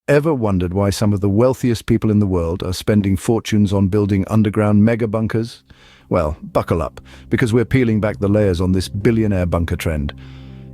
ever wondered why some of the wealthiest people in the world are spending fortunes on building underground mega bunkers? Well, buckle up, because we're peeling back the layers on this billionaire bunker trend.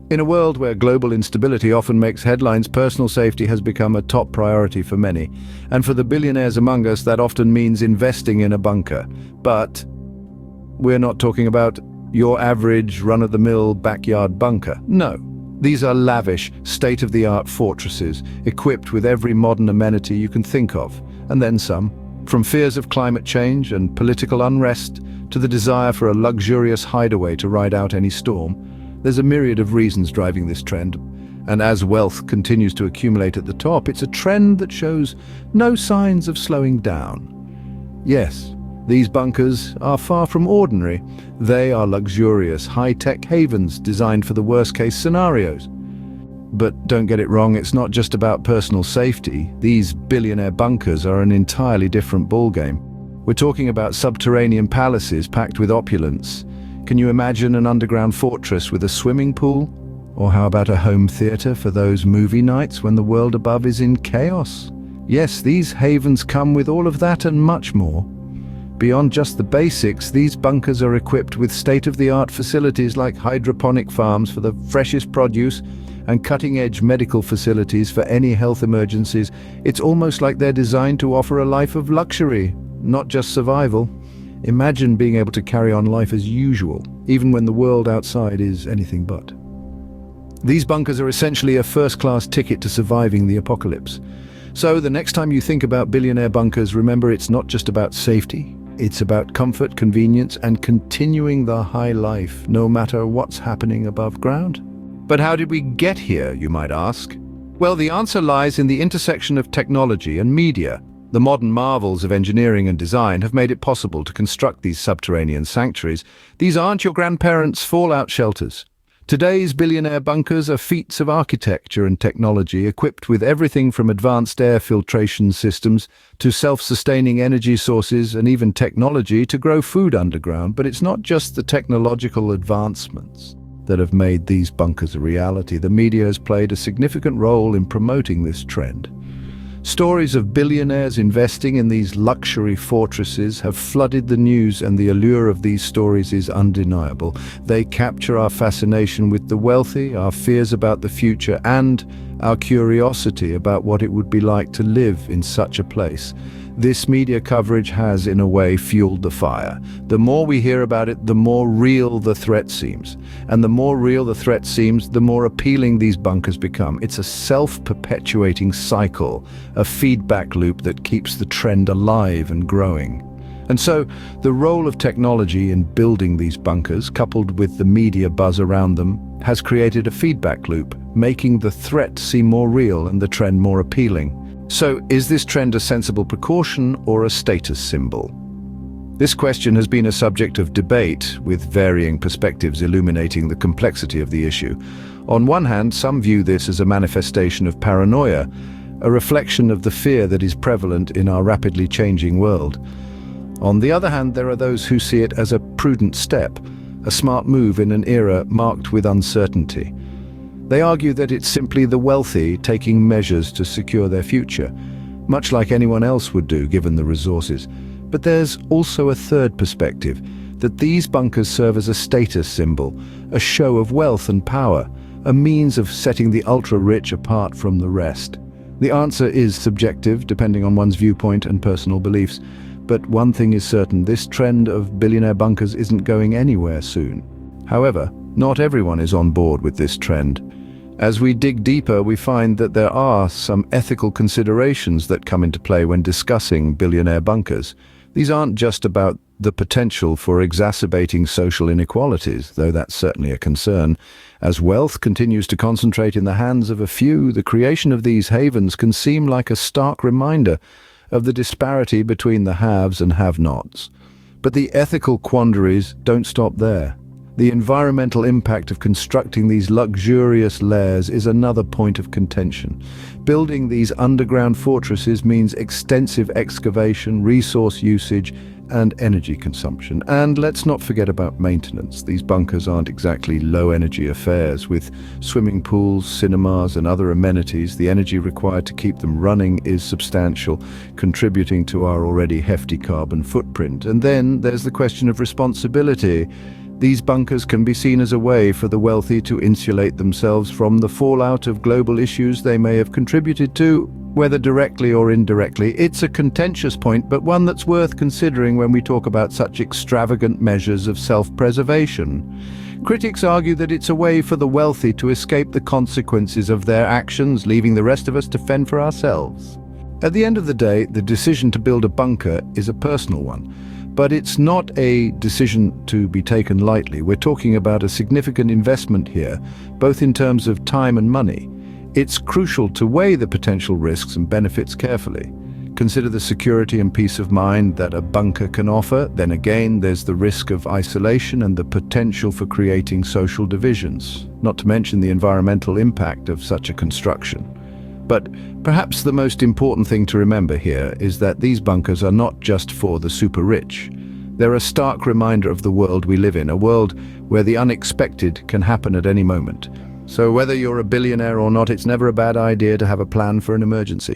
In a world where global instability often makes headlines, personal safety has become a top priority for many. And for the billionaires among us, that often means investing in a bunker. But we're not talking about your average run-of-the-mill backyard bunker. No. These are lavish, state-of-the-art fortresses, equipped with every modern amenity you can think of, and then some. From fears of climate change and political unrest to the desire for a luxurious hideaway to ride out any storm, there's a myriad of reasons driving this trend. And as wealth continues to accumulate at the top, it's a trend that shows no signs of slowing down. Yes, these bunkers are far from ordinary. They are luxurious, high-tech havens designed for the worst-case scenarios. But don't get it wrong, it's not just about personal safety. These billionaire bunkers are an entirely different ballgame. We're talking about subterranean palaces packed with opulence. Can you imagine an underground fortress with a swimming pool? Or how about a home theater for those movie nights when the world above is in chaos? Yes, these havens come with all of that and much more. Beyond just the basics, these bunkers are equipped with state-of-the-art facilities like hydroponic farms for the freshest produce and cutting-edge medical facilities for any health emergencies. It's almost like they're designed to offer a life of luxury, not just survival. Imagine being able to carry on life as usual, even when the world outside is anything but. These bunkers are essentially a first-class ticket to surviving the apocalypse. So the next time you think about billionaire bunkers, remember it's not just about safety. It's about comfort, convenience, and continuing the high life, no matter what's happening above ground. But how did we get here, you might ask? Well, the answer lies in the intersection of technology and media. The modern marvels of engineering and design have made it possible to construct these subterranean sanctuaries. These aren't your grandparents' fallout shelters. Today's billionaire bunkers are feats of architecture and technology, equipped with everything from advanced air filtration systems to self-sustaining energy sources and even technology to grow food underground. But it's not just the technological advancements that have made these bunkers a reality. The media has played a significant role in promoting this trend. Stories of billionaires investing in these luxury fortresses have flooded the news, and the allure of these stories is undeniable. They capture our fascination with the wealthy, our fears about the future, and our curiosity about what it would be like to live in such a place. This media coverage has, in a way, fueled the fire. The more we hear about it, the more real the threat seems. And the more real the threat seems, the more appealing these bunkers become. It's a self-perpetuating cycle, a feedback loop that keeps the trend alive and growing. And so, the role of technology in building these bunkers, coupled with the media buzz around them, has created a feedback loop, making the threat seem more real and the trend more appealing. So, is this trend a sensible precaution or a status symbol? This question has been a subject of debate, with varying perspectives illuminating the complexity of the issue. On one hand, some view this as a manifestation of paranoia, a reflection of the fear that is prevalent in our rapidly changing world. On the other hand, there are those who see it as a prudent step, a smart move in an era marked with uncertainty. They argue that it's simply the wealthy taking measures to secure their future, much like anyone else would do given the resources. But there's also a third perspective, that these bunkers serve as a status symbol, a show of wealth and power, a means of setting the ultra-rich apart from the rest. The answer is subjective, depending on one's viewpoint and personal beliefs. But one thing is certain, this trend of billionaire bunkers isn't going anywhere soon. However, not everyone is on board with this trend. As we dig deeper, we find that there are some ethical considerations that come into play when discussing billionaire bunkers. These aren't just about the potential for exacerbating social inequalities, though that's certainly a concern. As wealth continues to concentrate in the hands of a few, the creation of these havens can seem like a stark reminder of the disparity between the haves and have-nots. But the ethical quandaries don't stop there. The environmental impact of constructing these luxurious lairs is another point of contention. Building these underground fortresses means extensive excavation, resource usage, and energy consumption. And let's not forget about maintenance. These bunkers aren't exactly low-energy affairs. With swimming pools, cinemas, and other amenities, the energy required to keep them running is substantial, contributing to our already hefty carbon footprint. And then there's the question of responsibility. These bunkers can be seen as a way for the wealthy to insulate themselves from the fallout of global issues they may have contributed to, whether directly or indirectly. It's a contentious point, but one that's worth considering when we talk about such extravagant measures of self-preservation. Critics argue that it's a way for the wealthy to escape the consequences of their actions, leaving the rest of us to fend for ourselves. At the end of the day, the decision to build a bunker is a personal one. But it's not a decision to be taken lightly. We're talking about a significant investment here, both in terms of time and money. It's crucial to weigh the potential risks and benefits carefully. Consider the security and peace of mind that a bunker can offer. Then again, there's the risk of isolation and the potential for creating social divisions, not to mention the environmental impact of such a construction. But perhaps the most important thing to remember here is that these bunkers are not just for the super rich. They're a stark reminder of the world we live in, a world where the unexpected can happen at any moment. So whether you're a billionaire or not, it's never a bad idea to have a plan for an emergency.